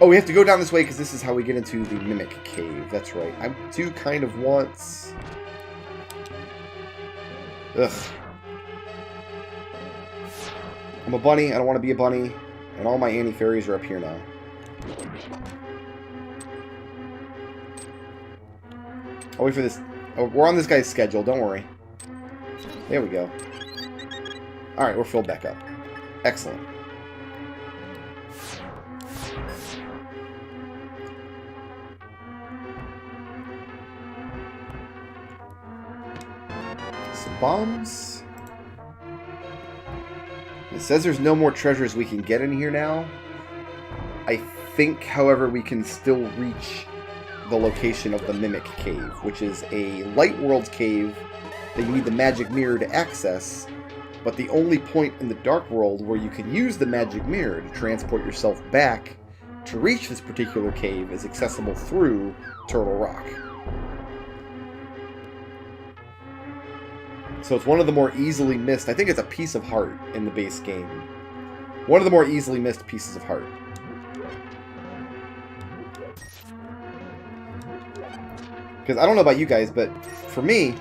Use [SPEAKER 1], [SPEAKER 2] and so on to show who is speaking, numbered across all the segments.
[SPEAKER 1] Oh, we have to go down this way because this is how we get into the Mimic Cave. That's right. I do kind of want... Ugh. I'm a bunny. I don't want to be a bunny. And all my anti-fairies are up here now. I'll wait for this. Oh, we're on this guy's schedule. Don't worry. There we go. Alright, we're filled back up. Excellent. Some bombs. It says there's no more treasures we can get in here now. I think, however, we can still reach the location of the Mimic Cave, which is a light world cave that you need the magic mirror to access, but the only point in the dark world where you can use the magic mirror to transport yourself back to reach this particular cave is accessible through Turtle Rock. So it's one of the more easily missed. I think it's a piece of heart in the base game. One of the more easily missed pieces of heart. Because I don't know about you guys, but for me,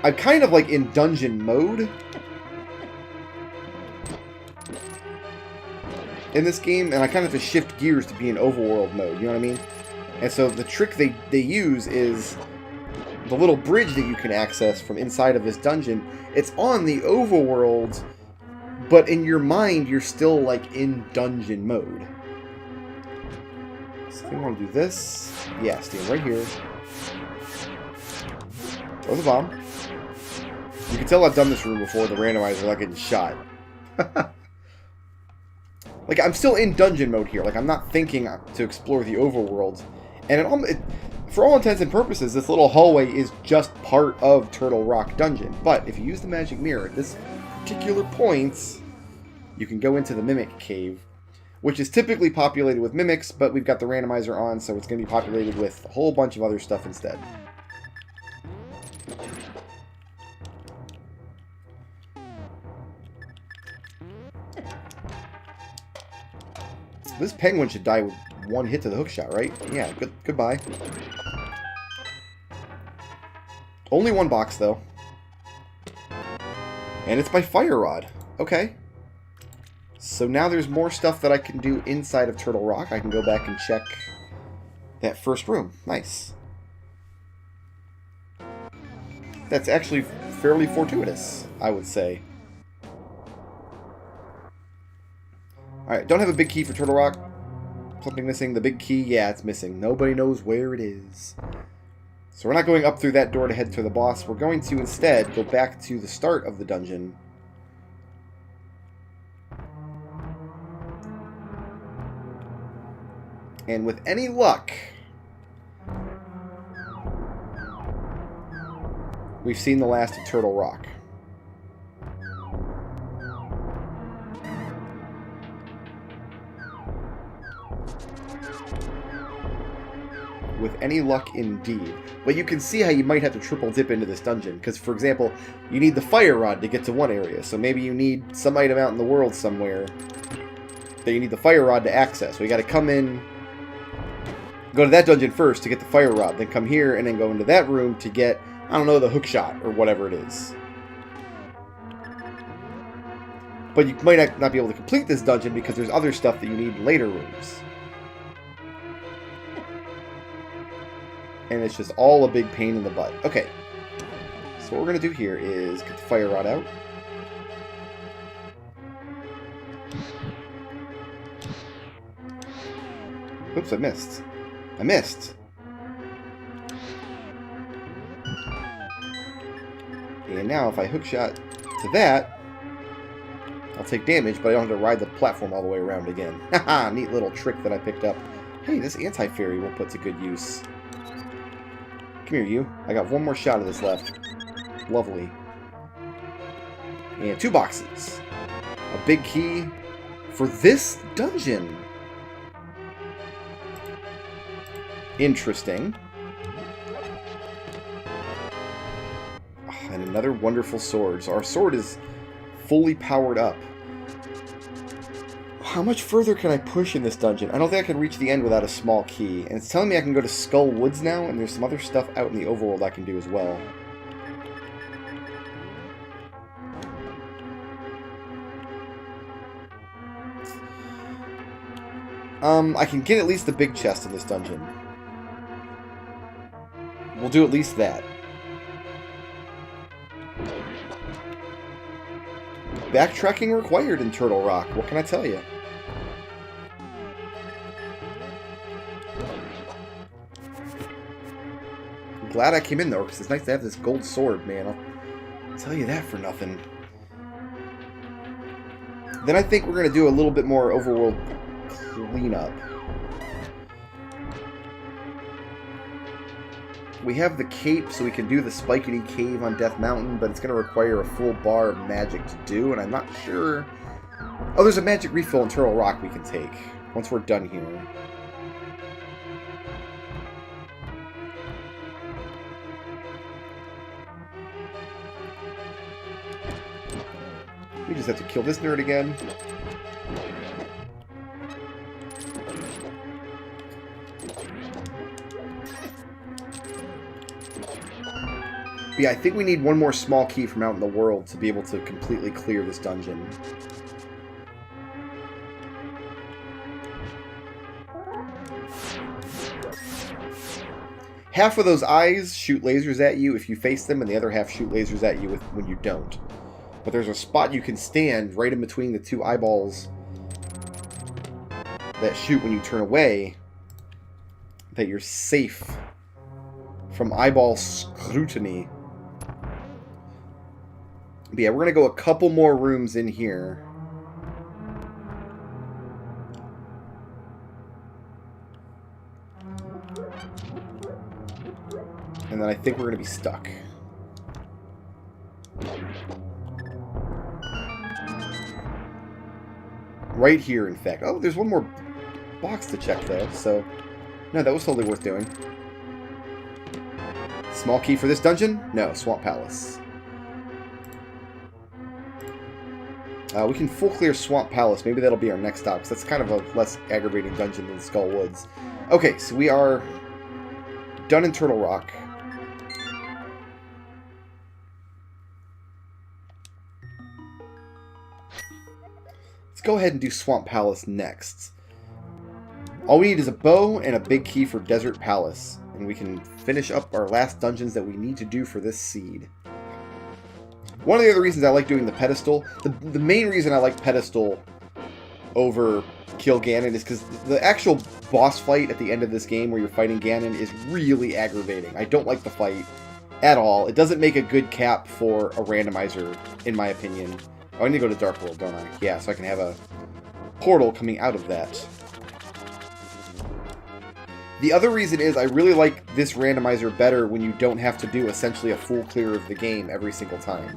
[SPEAKER 1] I'm kind of like in dungeon mode in this game, and I kind of have to shift gears to be in overworld mode, you know what I mean? And so the trick they use is the little bridge that you can access from inside of this dungeon. It's on the overworld, but in your mind, you're still like in dungeon mode. So I want to do this. Yeah, stand right here. Throw the bomb. You can tell I've done this room before, the randomizer, like getting shot. Like, I'm still in dungeon mode here. Like, I'm not thinking to explore the overworld. And for all intents and purposes, this little hallway is just part of Turtle Rock Dungeon. But if you use the magic mirror at this particular point, you can go into the Mimic Cave, which is typically populated with mimics, but we've got the randomizer on, so it's going to be populated with a whole bunch of other stuff instead. This penguin should die with one hit to the hookshot, right? Yeah, goodbye. Only one box, though. And it's my fire rod. Okay. So now there's more stuff that I can do inside of Turtle Rock. I can go back and check that first room. Nice. That's actually fairly fortuitous, I would say. Alright, don't have a big key for Turtle Rock. Something missing. The big key, yeah, it's missing. Nobody knows where it is. So we're not going up through that door to head to the boss. We're going to instead go back to the start of the dungeon. And with any luck, we've seen the last of Turtle Rock. With any luck indeed. But you can see how you might have to triple dip into this dungeon. Because, for example, you need the fire rod to get to one area. So maybe you need some item out in the world somewhere that you need the fire rod to access. So you got to come in, go to that dungeon first to get the fire rod. Then come here and then go into that room to get, I don't know, the hook shot or whatever it is. But you might not be able to complete this dungeon because there's other stuff that you need in later rooms. And it's just all a big pain in the butt. Okay. So what we're going to do here is get the fire rod out. Oops, I missed. I missed. And now if I hookshot to that, I'll take damage, but I don't have to ride the platform all the way around again. Haha, neat little trick that I picked up. Hey, this anti-fairy we'll put to good use. Come here, you. I got one more shot of this left. Lovely. And 2 boxes. A big key for this dungeon. Interesting. Oh, and another wonderful sword. So our sword is fully powered up. How much further can I push in this dungeon? I don't think I can reach the end without a small key. And it's telling me I can go to Skull Woods now, and there's some other stuff out in the overworld I can do as well. I can get at least the big chest in this dungeon. We'll do at least that. Backtracking required in Turtle Rock. What can I tell you? I'm glad I came in, though, because it's nice to have this gold sword, man. I'll tell you that for nothing. Then I think we're going to do a little bit more overworld cleanup. We have the cape, so we can do the spikety cave on Death Mountain, but it's going to require a full bar of magic to do, and I'm not sure... Oh, there's a magic refill in Turtle Rock we can take, once we're done here. We just have to kill this nerd again. Yeah, I think we need one more small key from out in the world to be able to completely clear this dungeon. Half of those eyes shoot lasers at you if you face them, and the other half shoot lasers at you when you don't. But there's a spot you can stand right in between the two eyeballs that shoot when you turn away, that you're safe from eyeball scrutiny. But yeah, we're going to go a couple more rooms in here. And then I think we're going to be stuck. Right here, in fact. Oh, there's one more box to check, though, so... No, that was totally worth doing. Small key for this dungeon? No, Swamp Palace. We can full clear Swamp Palace. Maybe that'll be our next stop, because that's kind of a less aggravating dungeon than Skull Woods. Okay, so we are done in Turtle Rock. Let's go ahead and do Swamp Palace next. All we need is a bow and a big key for Desert Palace, and we can finish up our last dungeons that we need to do for this seed. One of the other reasons I like doing the pedestal, the main reason I like pedestal over kill Ganon is because the actual boss fight at the end of this game where you're fighting Ganon is really aggravating. I don't like the fight at all. It doesn't make a good cap for a randomizer, in my opinion. Oh, I need to go to Dark World, don't I? Yeah, so I can have a portal coming out of that. The other reason is I really like this randomizer better when you don't have to do essentially a full clear of the game every single time.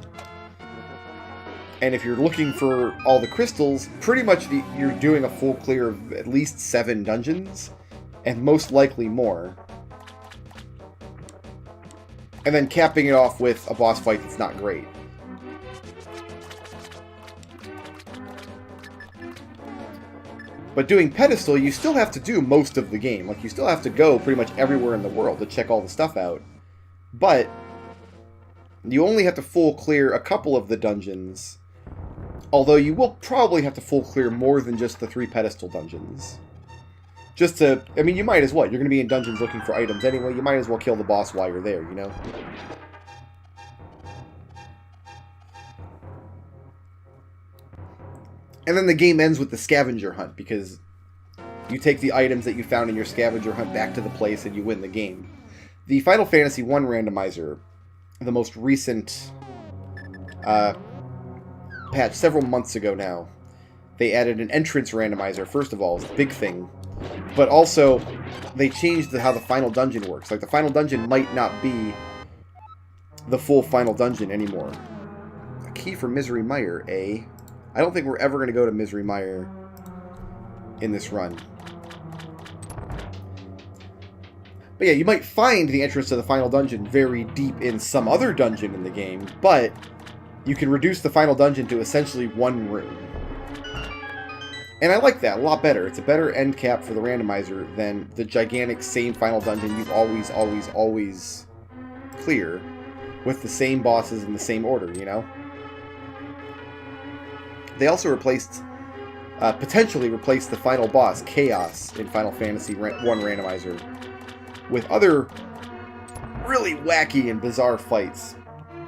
[SPEAKER 1] And if you're looking for all the crystals, pretty much you're doing a full clear of at least 7 dungeons, and most likely more. And then capping it off with a boss fight that's not great. But doing pedestal, you still have to do most of the game. Like, you still have to go pretty much everywhere in the world to check all the stuff out. But you only have to full clear a couple of the dungeons. Although you will probably have to full clear more than just the 3 pedestal dungeons. Just to... I mean, you might as well. You're going to be in dungeons looking for items anyway. You might as well kill the boss while you're there, you know? And then the game ends with the scavenger hunt, because you take the items that you found in your scavenger hunt back to the place and you win the game. The Final Fantasy I randomizer, the most recent patch, several months ago now, they added an entrance randomizer, first of all, it's a big thing. But also, they changed how the final dungeon works. Like, the final dungeon might not be the full final dungeon anymore. A key for Misery Mire, eh? I don't think we're ever going to go to Misery Mire in this run. But yeah, you might find the entrance to the final dungeon very deep in some other dungeon in the game, but you can reduce the final dungeon to essentially one room. And I like that a lot better. It's a better end cap for the randomizer than the gigantic same final dungeon you've always clear with the same bosses in the same order, you know? They also potentially replaced the final boss, Chaos, in Final Fantasy 1 Randomizer with other really wacky and bizarre fights,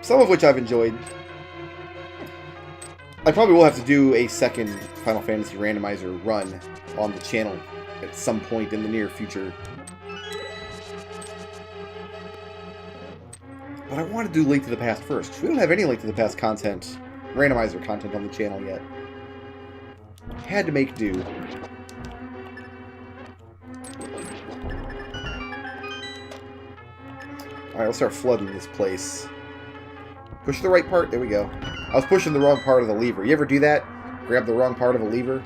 [SPEAKER 1] some of which I've enjoyed. I probably will have to do a second Final Fantasy Randomizer run on the channel at some point in the near future. But I want to do Link to the Past first, because we don't have any Link to the Past content, Randomizer content on the channel yet. Had to make do. Alright, let's start flooding this place. Push the right part. There we go. I was pushing the wrong part of the lever. You ever do that? Grab the wrong part of a lever?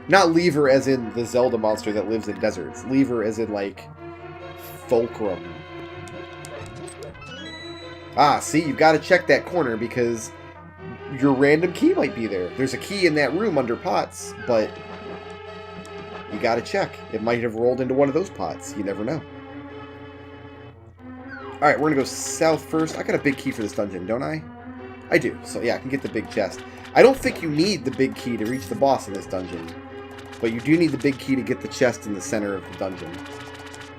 [SPEAKER 1] Not lever as in the Zelda monster that lives in deserts. Lever as in, like, fulcrum. Ah, see? You've got to check that corner because your random key might be there. There's a key in that room under pots, but you got to check. It might have rolled into one of those pots. You never know. Alright, we're going to go south first. I got a big key for this dungeon, don't I? I do. So yeah, I can get the big chest. I don't think you need the big key to reach the boss in this dungeon. But you do need the big key to get the chest in the center of the dungeon.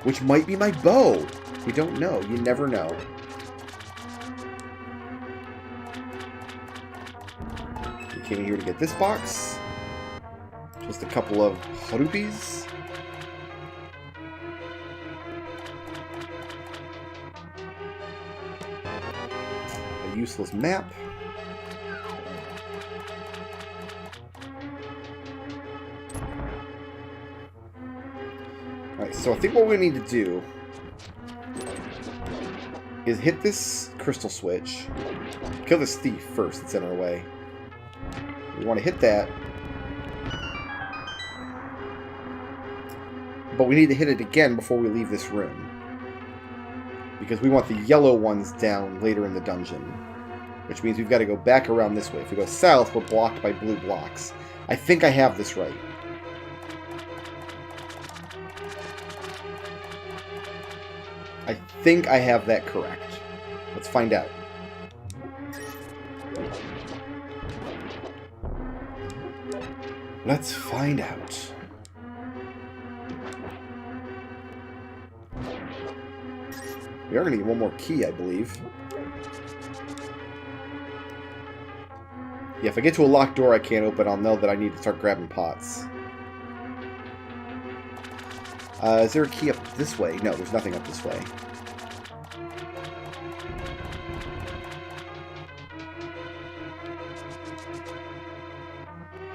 [SPEAKER 1] Which might be my bow. You don't know. You never know. We came in here to get this box. Just a couple of rupees. Useless map. Alright, so I think what we need to do is hit this crystal switch. Kill this thief first that's in our way. We want to hit that. But we need to hit it again before we leave this room. Because we want the yellow ones down later in the dungeon. Which means we've got to go back around this way. If we go south, we're blocked by blue blocks. I think I have this right. I think I have that correct. Let's find out. Let's find out. We are going to get one more key, I believe. Yeah, if I get to a locked door I can't open, I'll know that I need to start grabbing pots. Is there a key up this way? No, there's nothing up this way.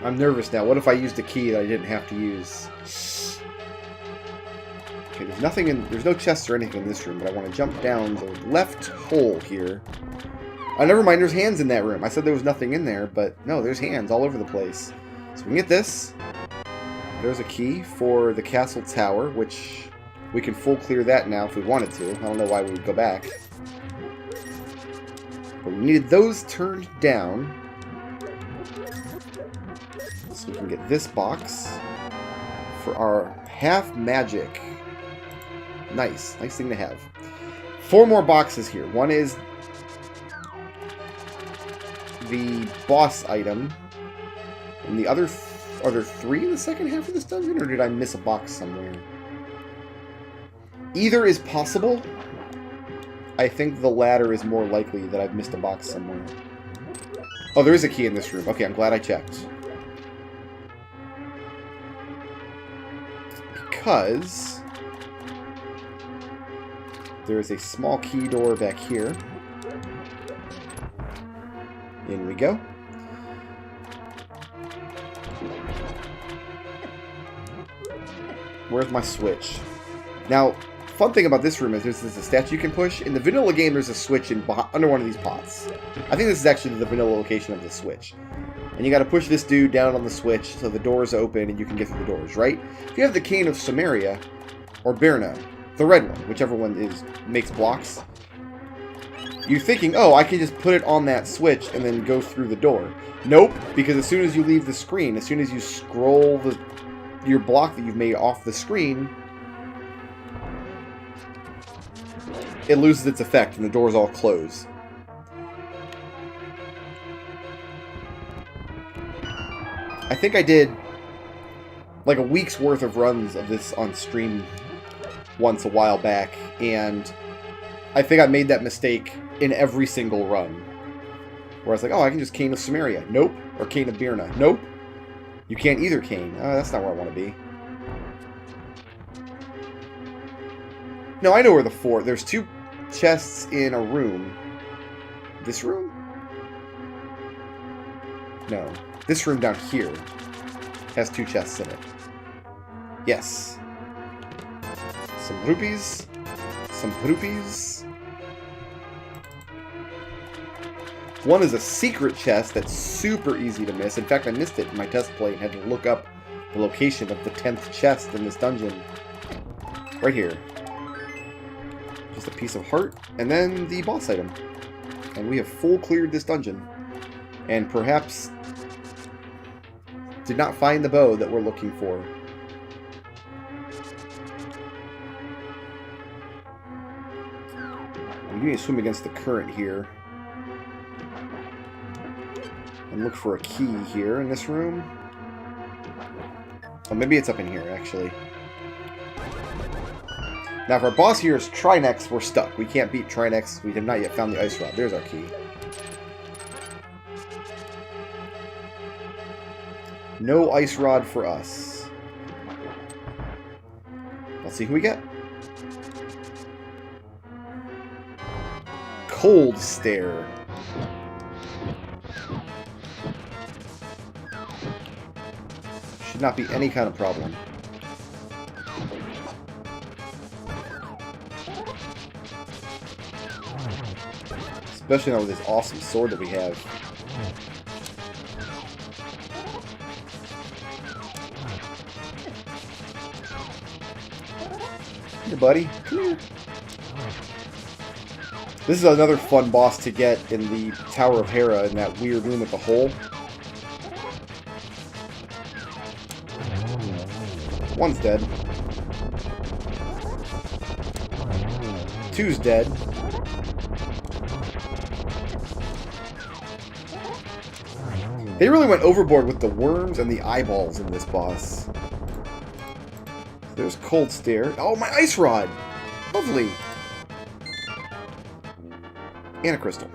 [SPEAKER 1] I'm nervous now. What if I used a key that I didn't have to use? Okay, there's nothing in... There's no chests or anything in this room, but I want to jump down the left hole here. Oh, never mind, there's hands in that room. I said there was nothing in there, but no, there's hands all over the place. So we can get this. There's a key for the castle tower, which we can full clear that now if we wanted to. I don't know why we would go back. But we needed those turned down. So we can get this box for our half magic. Nice. Nice thing to have. 4 more boxes here. One is the boss item. And the other... Are there 3 in the second half of this dungeon? Or did I miss a box somewhere? Either is possible. I think the latter is more likely that I've missed a box somewhere. Oh, there is a key in this room. Okay, I'm glad I checked. Because there is a small key door back here. In we go. Where's my switch? Now, fun thing about this room is there's a statue you can push. In the vanilla game, there's a switch under one of these pots. I think this is actually the vanilla location of the switch. And you gotta push this dude down on the switch so the doors open and you can get through the doors, right? If you have the Cane of Samaria, or Birna, the red one, whichever one makes blocks, You're thinking, oh, I can just put it on that switch and then go through the door. Nope, because as soon as you leave the screen, as soon as you scroll your block that you've made off the screen, it loses its effect and the doors all close. I think I did like a week's worth of runs of this on stream once a while back, and I think I made that mistake in every single run. Where I was like, oh, I can just cane of Samaria. Nope. Or cane of Birna. Nope. You can't either cane. That's not where I want to be. No, I know where the there's 2 chests in a room. This room? No. This room down here has 2 chests in it. Yes. Some rupees. Some rupees. One is a secret chest that's super easy to miss. In fact, I missed it in my test play and had to look up the location of the 10th chest in this dungeon. Right here. Just a piece of heart, and then the boss item. And we have full cleared this dungeon. And perhaps did not find the bow that we're looking for. We need to swim against the current here. And look for a key here in this room. Oh, maybe it's up in here, actually. Now, if our boss here is Trinex, we're stuck. We can't beat Trinex. We have not yet found the ice rod. There's our key. No ice rod for us. Let's see who we get. Cold Stare. Should not be any kind of problem. Especially now with this awesome sword that we have. Here, buddy. Come here. This is another fun boss to get in the Tower of Hera in that weird room with the hole. One's dead. 2's dead. They really went overboard with the worms and the eyeballs in this boss. There's Cold Stare. Oh, my ice rod! Lovely! And a crystal.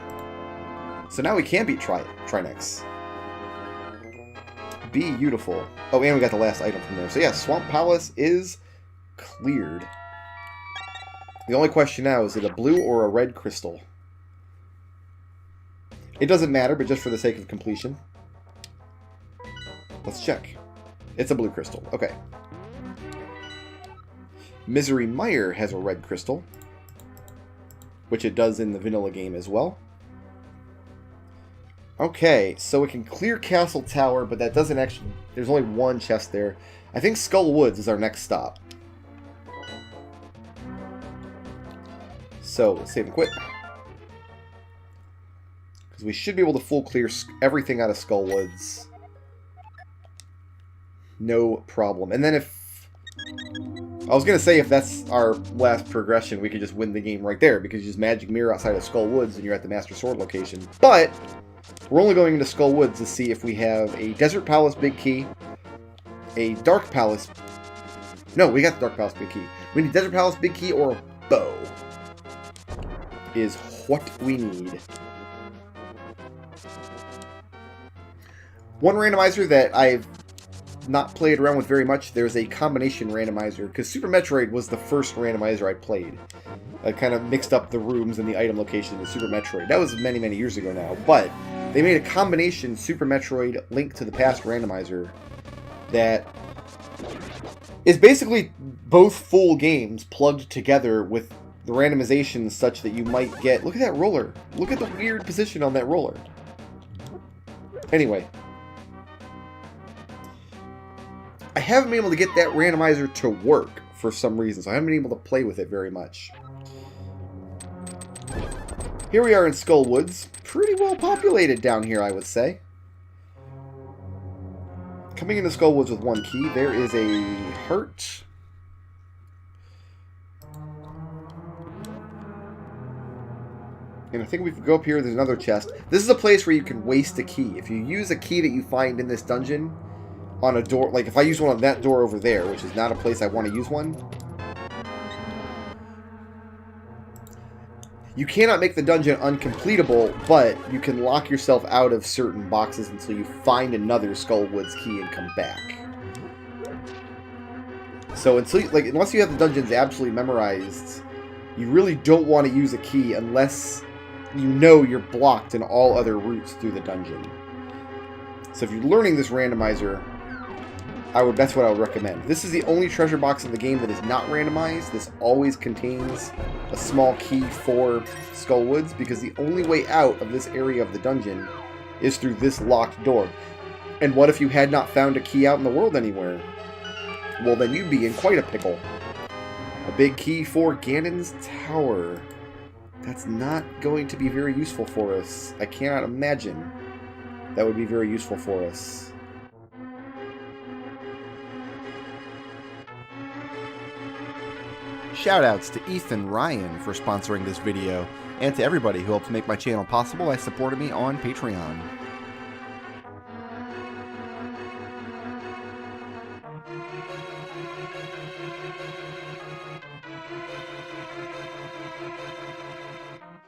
[SPEAKER 1] So now we can beat Trinex. Beautiful. Oh, and we got the last item from there. So yeah, Swamp Palace is cleared. The only question now, is it a blue or a red crystal? It doesn't matter, but just for the sake of completion. Let's check. It's a blue crystal. Okay. Misery Mire has a red crystal, which it does in the vanilla game as well. Okay, so we can clear Castle Tower, but that doesn't actually... There's only 1 chest there. I think Skull Woods is our next stop. So, let's save and quit. Because we should be able to full clear everything out of Skull Woods. No problem. And then if... I was going to say if that's our last progression, we could just win the game right there, because you just Magic Mirror outside of Skull Woods and you're at the Master Sword location. But... we're only going into Skull Woods to see if we have a Desert Palace Big Key, a Dark Palace... No, we got the Dark Palace Big Key. We need Desert Palace Big Key or a bow. Is what we need. One randomizer that I've not played around with very much, there's a combination randomizer, because Super Metroid was the first randomizer I played. I kind of mixed up the rooms and the item location with Super Metroid. That was many, many years ago now, but they made a combination Super Metroid Link to the Past randomizer that is basically both full games plugged together with the randomization such that you might get... Look at that roller. Look at the weird position on that roller. Anyway. I haven't been able to get that randomizer to work for some reason, so I haven't been able to play with it very much. Here we are in Skull Woods. Pretty well populated down here, I would say. Coming into Skull Woods with one key, there is a heart. And I think we can go up here, there's another chest. This is a place where you can waste a key. If you use a key that you find in this dungeon on a door, like if I use one on that door over there, which is not a place I want to use one, you cannot make the dungeon uncompletable, but you can lock yourself out of certain boxes until you find another Skull Woods key and come back. So unless you have the dungeons absolutely memorized, you really don't want to use a key unless you know you're blocked in all other routes through the dungeon. So if you're learning this randomizer, that's what I would recommend. This is the only treasure box in the game that is not randomized. This always contains a small key for Skull Woods, because the only way out of this area of the dungeon is through this locked door. And what if you had not found a key out in the world anywhere? Well, then you'd be in quite a pickle. A big key for Ganon's Tower. That's not going to be very useful for us. I cannot imagine that would be very useful for us. Shoutouts to Ethan Ryan for sponsoring this video, and to everybody who helps make my channel possible by supporting me on Patreon.